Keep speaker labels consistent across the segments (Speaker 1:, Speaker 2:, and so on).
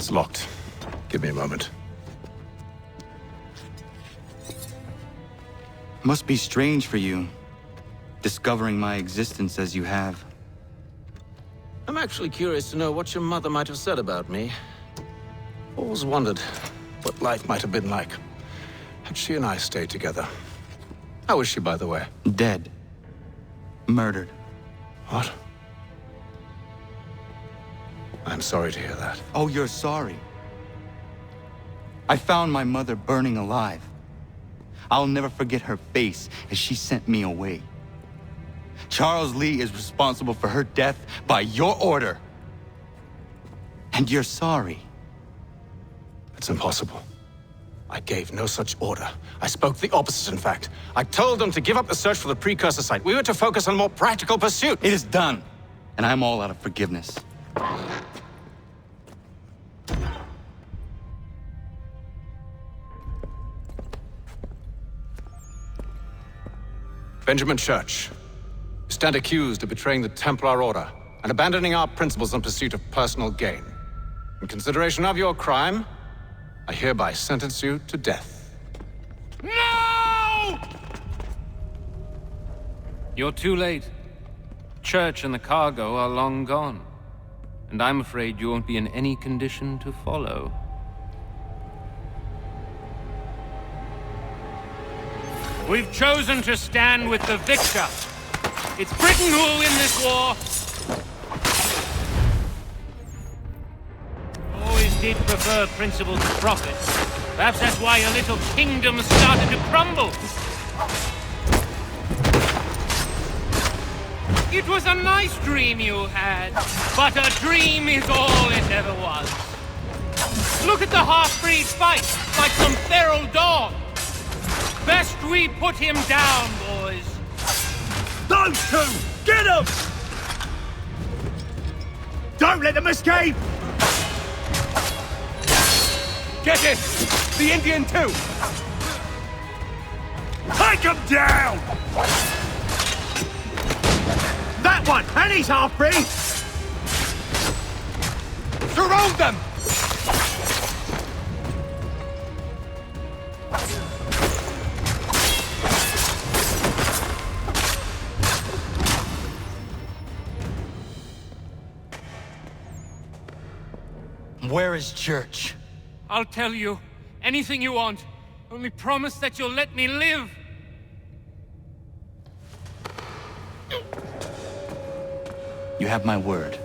Speaker 1: It's locked. Give me a moment.
Speaker 2: Must be strange for you, discovering my existence as you have.
Speaker 1: I'm actually curious to know what your mother might have said about me. Always wondered what life might have been like had she and I stayed together. How is she, by the way?
Speaker 2: Dead. Murdered.
Speaker 1: What? I'm sorry to hear that.
Speaker 2: Oh, you're sorry. I found my mother burning alive. I'll never forget her face as she sent me away. Charles Lee is responsible for her death by your order. And you're sorry.
Speaker 1: It's impossible. I gave no such order. I spoke the opposite, in fact. I told them to give up the search for the precursor site. We were to focus on a more practical pursuit.
Speaker 2: It is done, and I'm all out of forgiveness.
Speaker 1: Benjamin Church, you stand accused of betraying the Templar Order and abandoning our principles in pursuit of personal gain. In consideration of your crime, I hereby sentence you to death.
Speaker 3: No! You're too late. Church and the cargo are long gone. And I'm afraid you won't be in any condition to follow. We've chosen to stand with the victor. It's Britain who will win this war. Always did prefer principle to profit. Perhaps that's why your little kingdom started to crumble. It was a nice dream you had, but a dream is all it ever was. Look at the half-breed fight, like some feral dog. Best we put him down, boys.
Speaker 4: Those two! Get them! Don't let them escape! Get it! The Indian too! Take him down! That one! And he's half-breed! Surround them!
Speaker 2: Where is Church?
Speaker 3: I'll tell you anything you want. Only promise that you'll let me live.
Speaker 2: You have my word.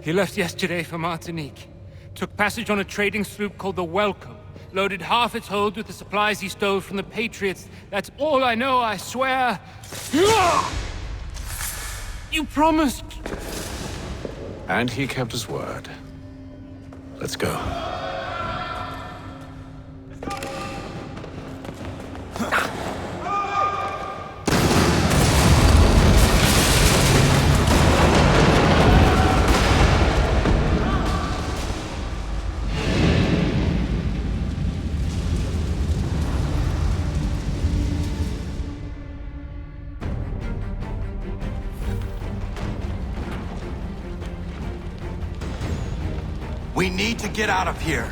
Speaker 3: He left yesterday for Martinique. Took passage on a trading sloop called the Welcome. Loaded half its hold with the supplies he stole from the Patriots. That's all I know, I swear. You promised.
Speaker 1: And he kept his word. Let's go.
Speaker 2: We need to get out of here.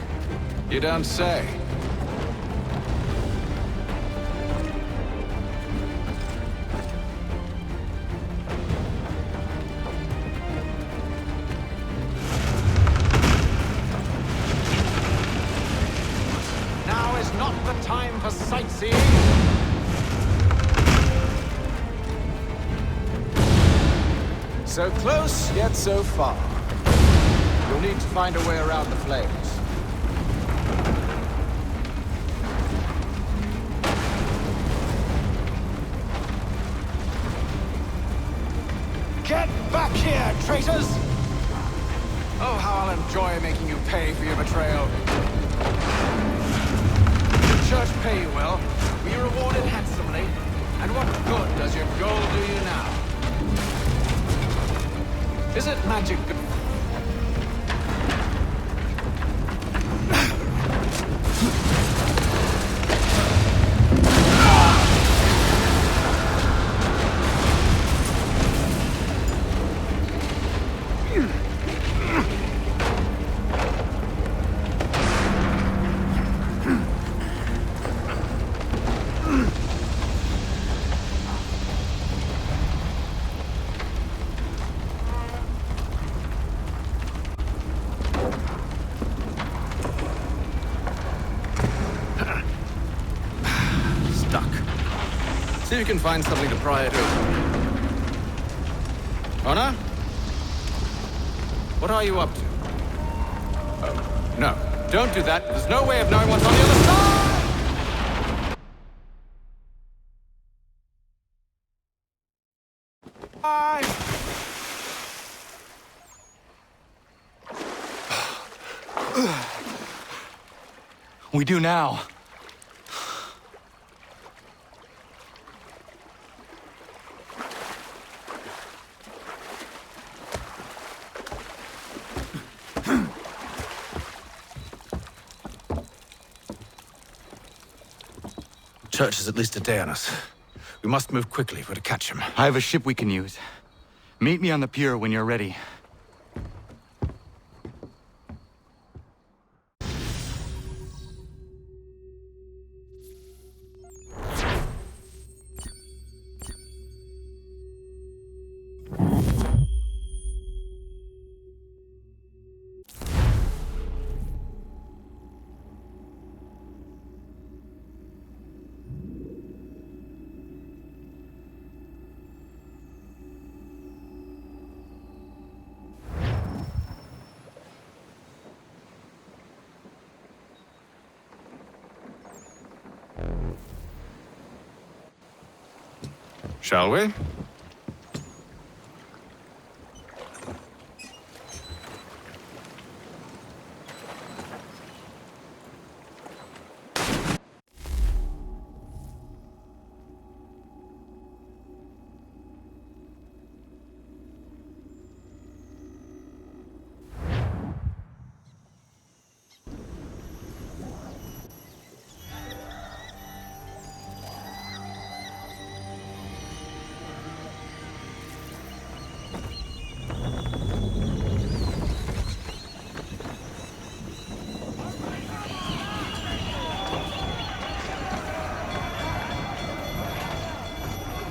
Speaker 1: You don't say. Now is not the time for sightseeing. So close, yet so far. You'll need to find a way around the flames. Get back here, traitors! Oh, how I'll enjoy making you pay for your betrayal. The church pay you well, be rewarded handsomely, and what good does your gold do you now? Is it magic? you can find something to pry it open. Honor? What are you up to? Oh, no. Don't do that. There's no way of knowing what's on the other side! Bye!
Speaker 2: We do now.
Speaker 1: Church is at least a day on us. We must move quickly if we're to catch him.
Speaker 2: I have a ship we can use. Meet me on the pier when you're ready.
Speaker 1: Shall we?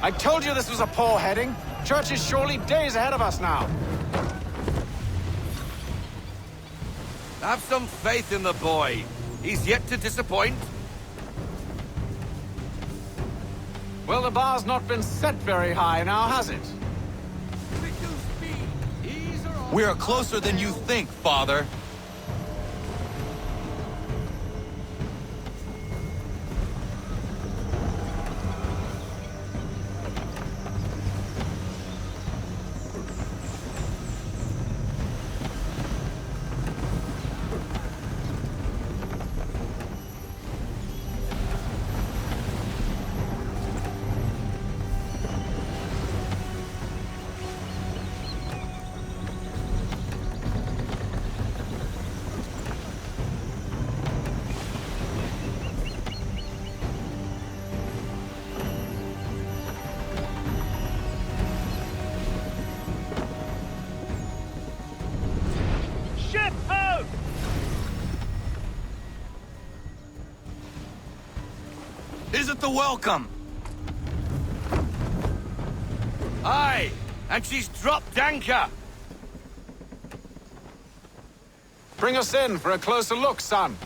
Speaker 5: I told you this was a poor heading. Church is surely days ahead of us now.
Speaker 4: Have some faith in the boy. He's yet to disappoint.
Speaker 5: Well, the bar's not been set very high now, has it?
Speaker 2: We are closer than you think, Father.
Speaker 4: Is it the welcome? Aye, and she's dropped anchor.
Speaker 5: Bring us in for a closer look, son.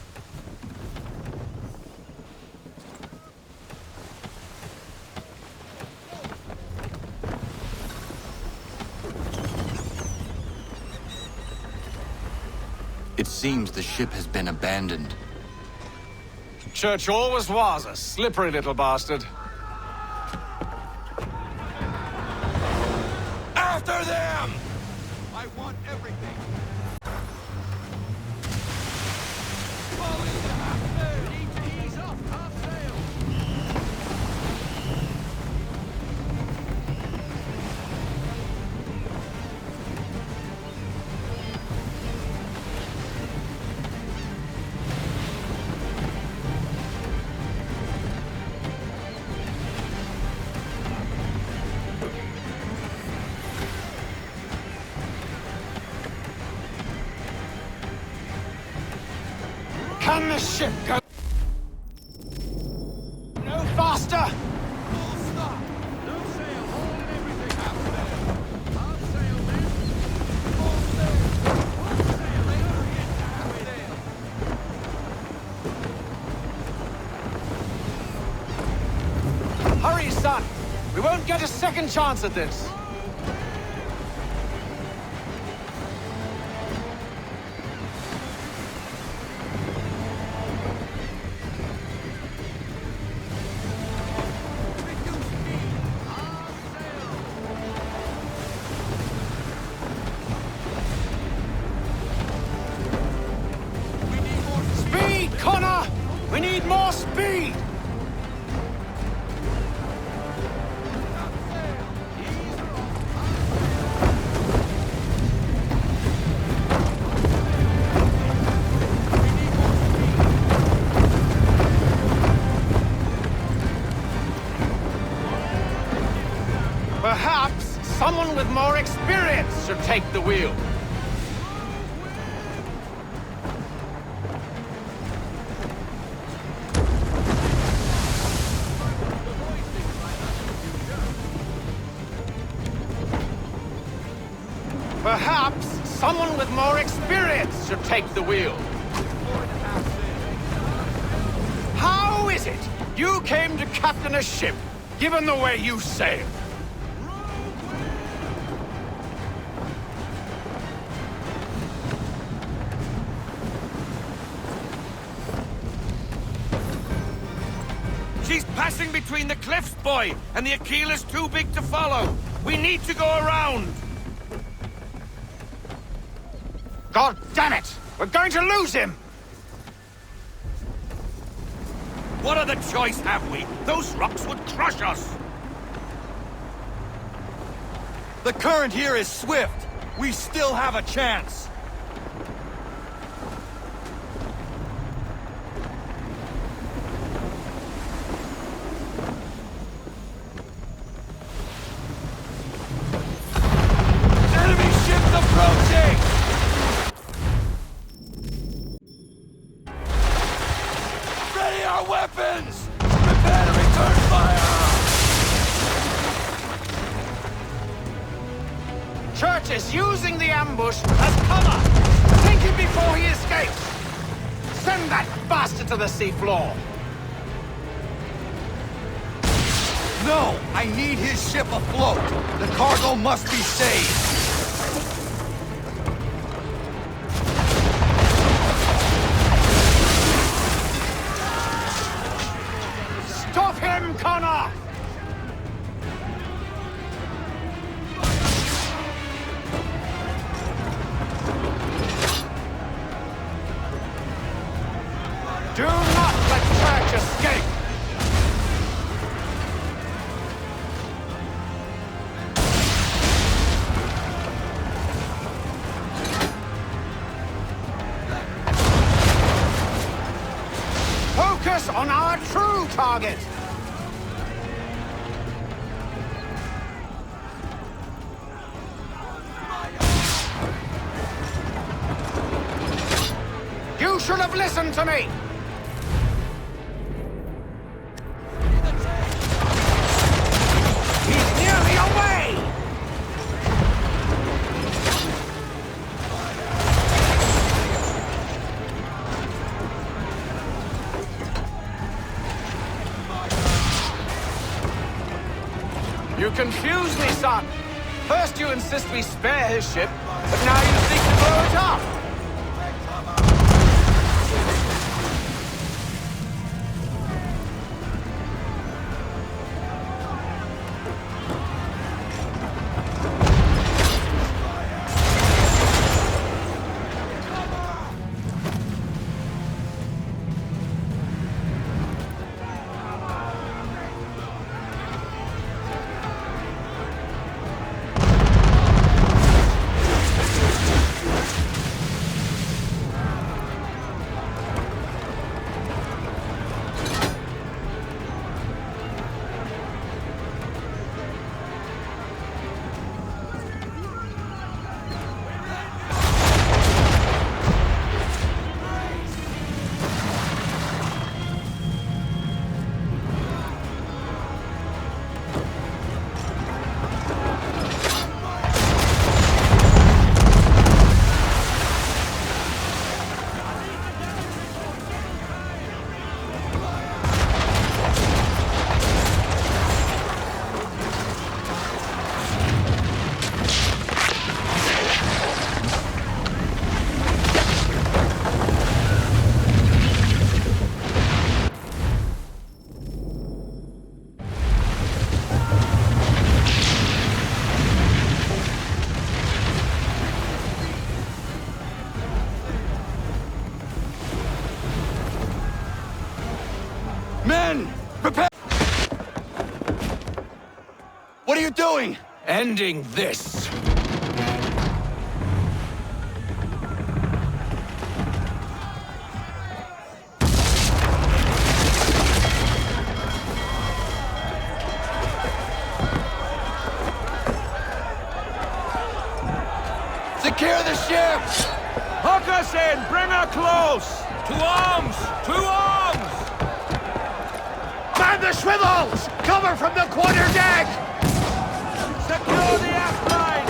Speaker 2: It seems the ship has been abandoned.
Speaker 5: Church always was a slippery little bastard.
Speaker 4: After them! I want everything. We need to ease off half sail.
Speaker 5: Can the ship go no faster?
Speaker 4: Full stop. No sail. Hold everything half sail. Half sail then. Full sail. Full sail. They are in half sail.
Speaker 5: Hurry, son! second chance at this. Speed, Connor! We need more speed! Perhaps someone with more experience should take the wheel. Perhaps someone with more experience should take the wheel. How is it you came to captain a ship, given the way you sail?
Speaker 4: She's passing between the cliffs, boy, and the Aquila's too big to follow. We need to go around.
Speaker 5: God damn it! We're going to lose him!
Speaker 4: What other choice have we? Those rocks would crush us.
Speaker 6: The current here is swift. We still have a chance. Enemy ships approaching! Ready our weapons! Prepare to return fire!
Speaker 5: Church is using the ambush as cover! Sink him before he escapes! Send that bastard to the seafloor!
Speaker 6: No! I need his ship afloat! The cargo must be saved!
Speaker 5: Stop him, Connor! Do not let Church escape! Focus on our true target! You should have listened to me! He's nearly away! You confuse me, son. First you insist we spare his ship, but now you seek to blow it up.
Speaker 6: Men! Prepare! What are you doing?
Speaker 1: Ending this.
Speaker 6: Secure the ship!
Speaker 4: Hook us in! Bring her close!
Speaker 3: To arms! To arms!
Speaker 5: Man the swivels! Cover from the quarterdeck!
Speaker 4: Secure the aft line!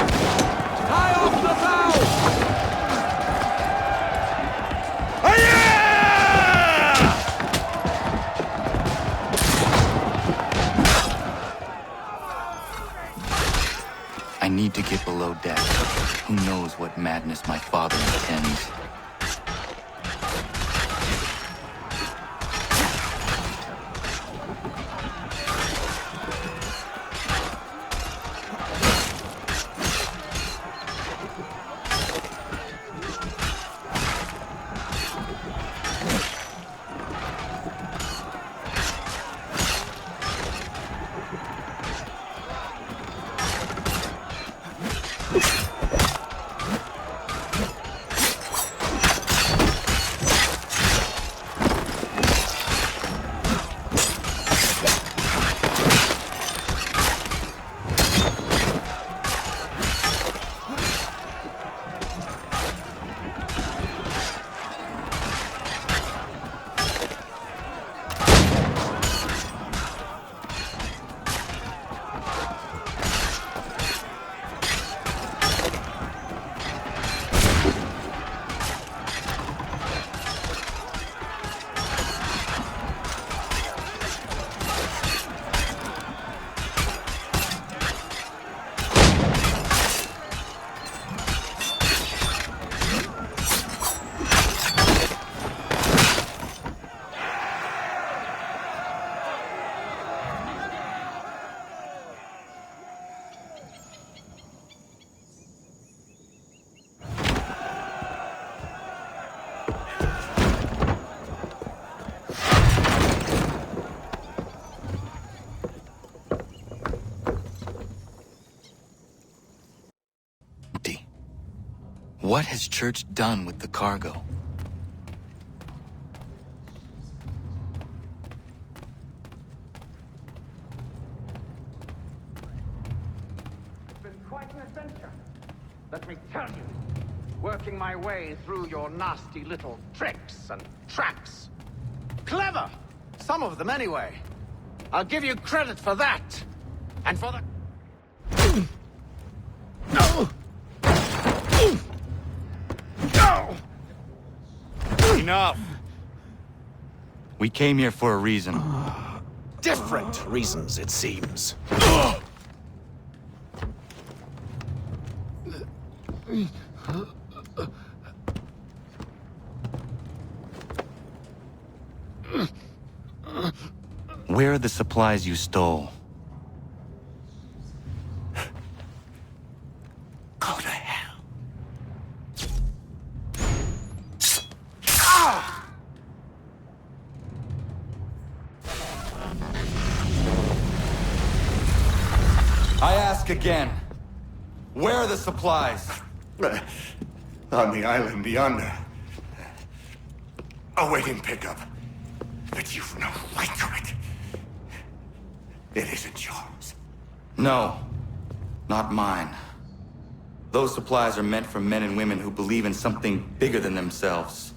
Speaker 4: Tie off the bow!
Speaker 2: I need to get below deck. Who knows what madness my father intends? What has Church done with the cargo?
Speaker 5: It's been quite an adventure. Let me tell you. Working my way through your nasty little tricks and traps. Clever! Some of them anyway. I'll give you credit for that. And for the... No! No!
Speaker 6: Enough!
Speaker 2: We came here for a reason.
Speaker 1: Different reasons, it seems.
Speaker 2: Where are the supplies you stole?
Speaker 1: Go to hell.
Speaker 6: I ask again. Where are the supplies?
Speaker 7: On the island yonder. Awaiting pickup. But you've no right to it. It isn't yours.
Speaker 2: No, not mine. Those supplies are meant for men and women who believe in something bigger than themselves.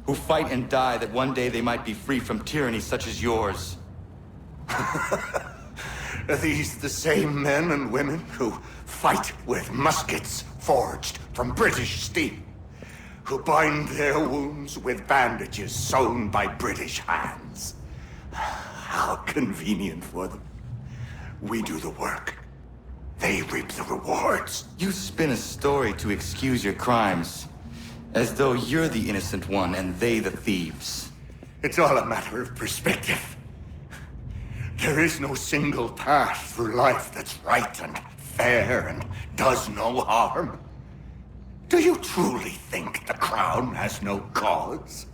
Speaker 2: Who fight and die that one day they might be free from tyranny such as yours.
Speaker 7: Are these the same men and women who fight with muskets forged from British steel? Who bind their wounds with bandages sewn by British hands? How convenient for them. We do the work. They reap the rewards.
Speaker 2: You spin a story to excuse your crimes, as though you're the innocent one and they the thieves.
Speaker 7: It's all a matter of perspective. There is no single path through life that's right and fair and does no harm. Do you truly think the Crown has no cause?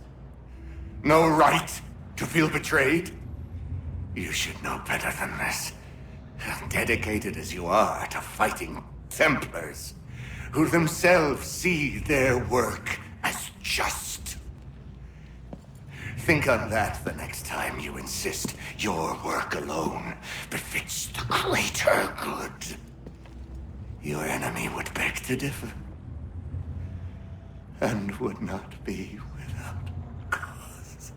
Speaker 7: No right to feel betrayed? You should know better than this. Dedicated as you are to fighting Templars, who themselves see their work as just. Think on that the next time you insist your work alone befits the greater good. Your enemy would beg to differ, and would not be without cause.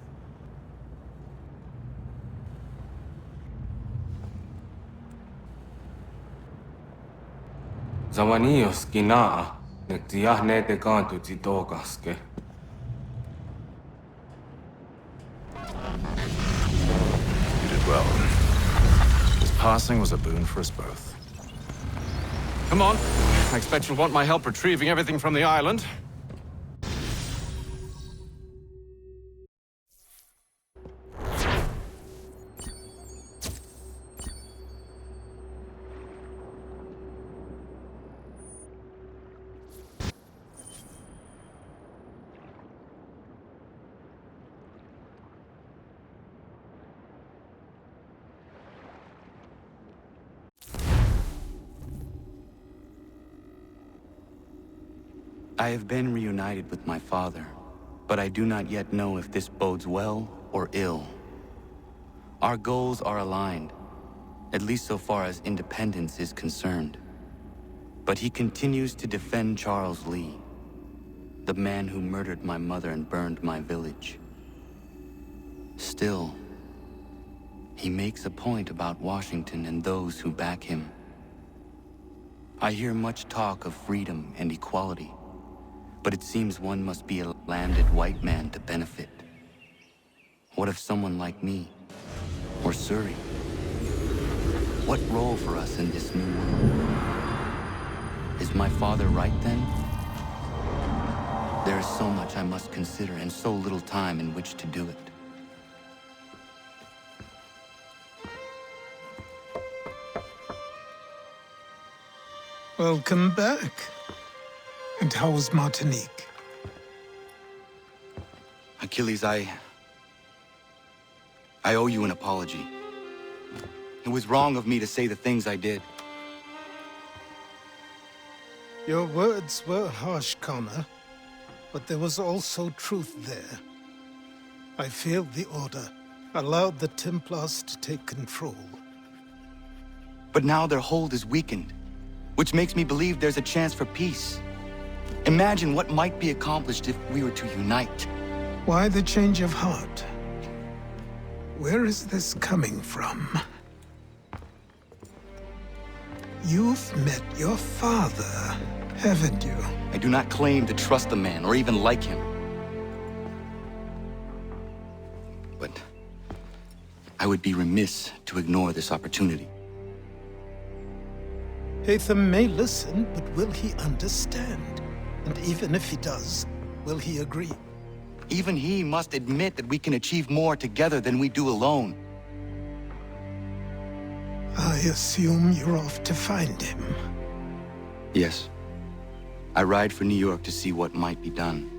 Speaker 8: Zawanios kinaa, nektiahne te kantu titokaske.
Speaker 1: You did well. His passing was a boon for us both. Come on. I expect you'll want my help retrieving everything from the island.
Speaker 2: I have been reunited with my father, but I do not yet know if this bodes well or ill. Our goals are aligned, at least so far as independence is concerned. But he continues to defend Charles Lee, the man who murdered my mother and burned my village. Still, he makes a point about Washington and those who back him. I hear much talk of freedom and equality, but it seems one must be a landed white man to benefit. What of someone like me, or Surrey? What role for us in this new world? Is my father right then? There is so much I must consider and so little time in which to do it.
Speaker 9: Welcome back. And how was Martinique?
Speaker 2: Achilles, I owe you an apology. It was wrong of me to say the things I did.
Speaker 9: Your words were harsh, Connor, but there was also truth there. I failed the Order, allowed the Templars to take control.
Speaker 2: But now their hold is weakened, which makes me believe there's a chance for peace. Imagine what might be accomplished if we were to unite.
Speaker 9: Why the change of heart? Where is this coming from? You've met your father, haven't you?
Speaker 2: I do not claim to trust the man or even like him. But I would be remiss to ignore this opportunity.
Speaker 9: Hatham may listen, but will he understand? And even if he does, will he agree?
Speaker 2: Even he must admit that we can achieve more together than we do alone.
Speaker 9: I assume you're off to find him.
Speaker 2: Yes. I ride for New York to see what might be done.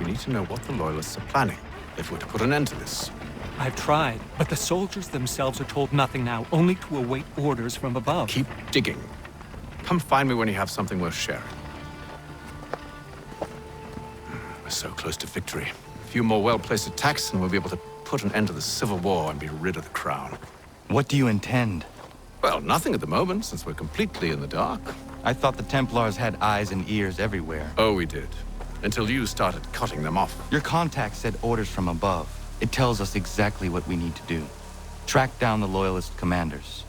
Speaker 1: We need to know what the Loyalists are planning if we're to put an end to this.
Speaker 10: I've tried, but the soldiers themselves are told nothing now, only to await orders from above.
Speaker 1: Keep digging. Come find me when you have something worth sharing. We're so close to victory. A few more well-placed attacks and we'll be able to put an end to the Civil War and be rid of the Crown.
Speaker 2: What do you intend?
Speaker 1: Well, nothing at the moment, since we're completely in the dark.
Speaker 2: I thought the Templars had eyes and ears everywhere.
Speaker 1: Oh, we did. Until you started cutting them off.
Speaker 2: Your contact said orders from above. It tells us exactly what we need to do. Track down the Loyalist commanders.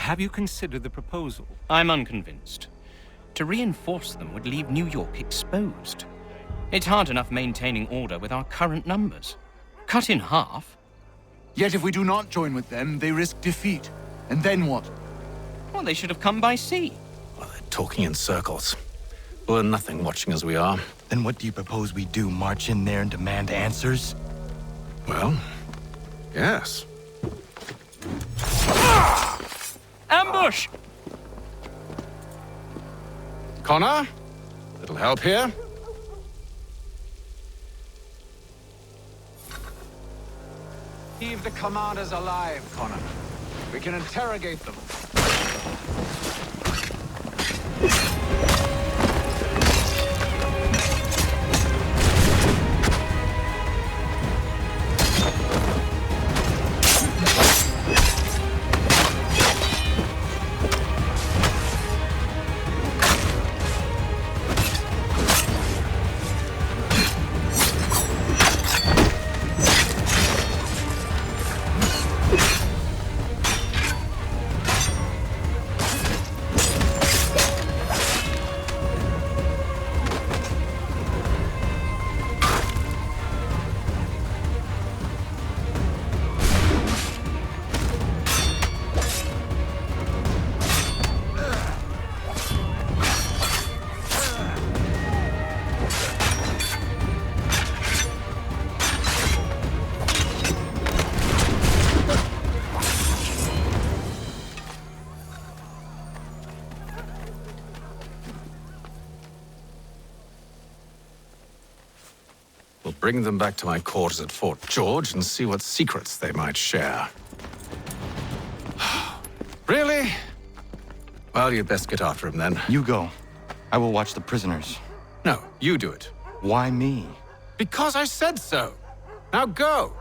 Speaker 10: Have you considered the proposal?
Speaker 3: I'm unconvinced. To reinforce them would leave New York exposed. It's hard enough maintaining order with our current numbers. Cut in half?
Speaker 6: Yet if we do not join with them, they risk defeat. And then what?
Speaker 3: Well, they should have come by sea.
Speaker 1: Well, they're talking in circles. We'll learn nothing watching as we are.
Speaker 2: Then what do you propose we do? March in there and demand answers?
Speaker 1: Well, yes.
Speaker 3: Ambush!
Speaker 1: Connor? Little help here?
Speaker 5: Leave the commanders alive, Connor. We can interrogate them.
Speaker 1: bring them back to my quarters at Fort George and see what secrets they might share. Really? Well, you'd best get after him then.
Speaker 2: You go. I will watch the prisoners.
Speaker 1: No, you do it.
Speaker 2: Why me?
Speaker 1: Because I said so. Now go.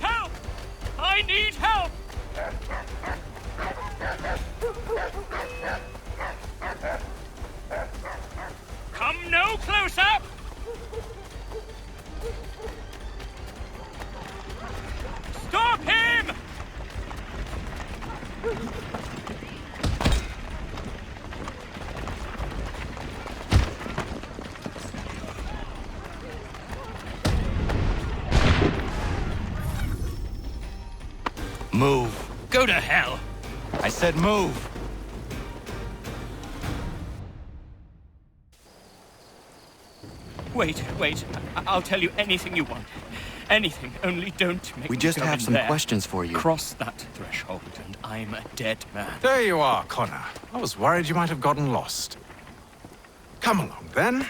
Speaker 3: Help! I need help! Come no closer! Stop him!
Speaker 2: Move.
Speaker 3: Go to hell!
Speaker 2: I said move.
Speaker 3: Wait. I'll tell you anything you want. Anything, only don't make
Speaker 2: We
Speaker 3: me
Speaker 2: just
Speaker 3: go
Speaker 2: have
Speaker 3: in
Speaker 2: some
Speaker 3: there.
Speaker 2: questions for you.
Speaker 3: Cross that threshold, and I'm a dead man.
Speaker 1: There you are, Connor. I was worried you might have gotten lost. Come along, then.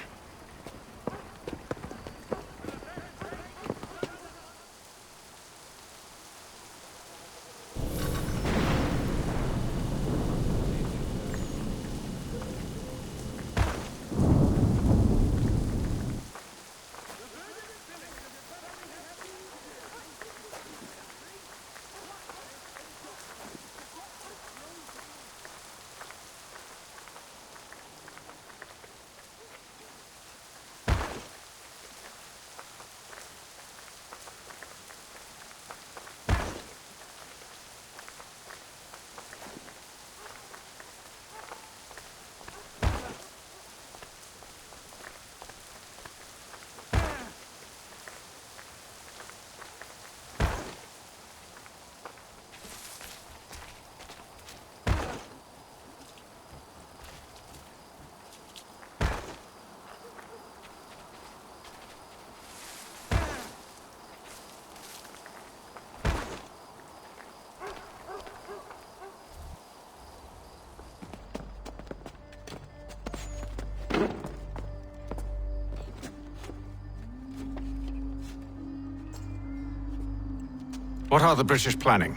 Speaker 1: What are the British planning?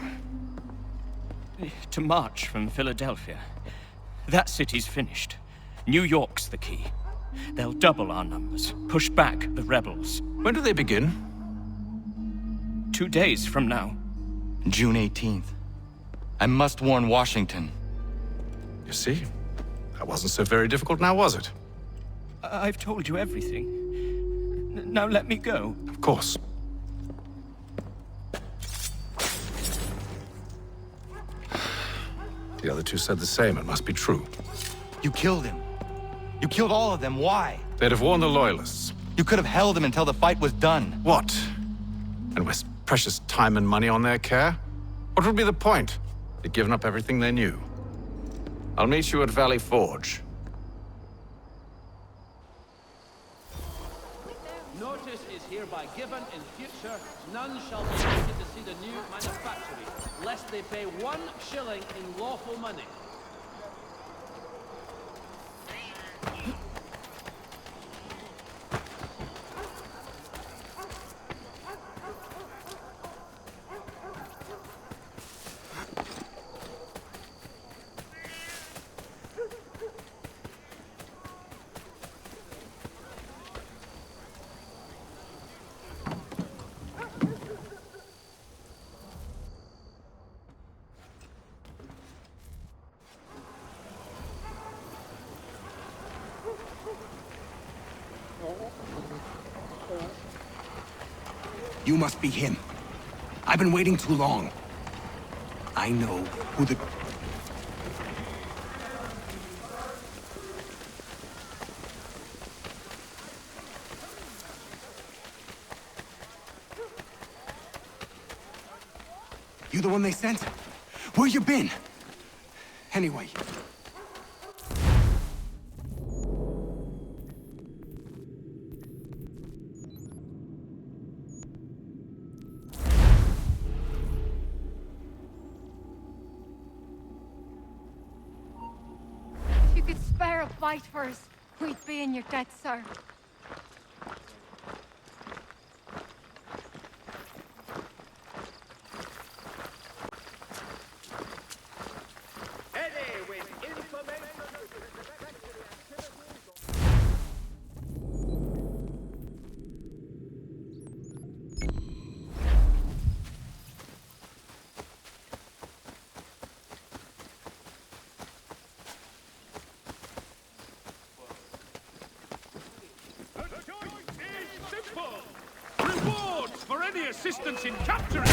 Speaker 3: To march from Philadelphia. That city's finished. New York's the key. They'll double our numbers, push back the rebels.
Speaker 1: When do they begin?
Speaker 3: 2 days from now.
Speaker 2: June 18th. I must warn Washington.
Speaker 1: You see? That wasn't so very difficult now, was it?
Speaker 3: I've told you everything. Now let me go.
Speaker 1: Of course. The other two said the same. It must be true.
Speaker 2: You killed him. You killed all of them. Why?
Speaker 1: They'd have warned the Loyalists.
Speaker 2: You could have held him until the fight was done.
Speaker 1: What? And waste precious time and money on their care? What would be the point? They'd given up everything they knew. I'll meet you at Valley Forge.
Speaker 11: Notice is hereby given in future, none shall be admitted to see the new manufactory, lest they pay 1 shilling in lawful money.
Speaker 6: You must be him. I've been waiting too long. I know who the... You the one they sent? Where you been? Anyway...
Speaker 12: fight for us, we'd be in your debt, sir.
Speaker 4: Rewards for any assistance in capturing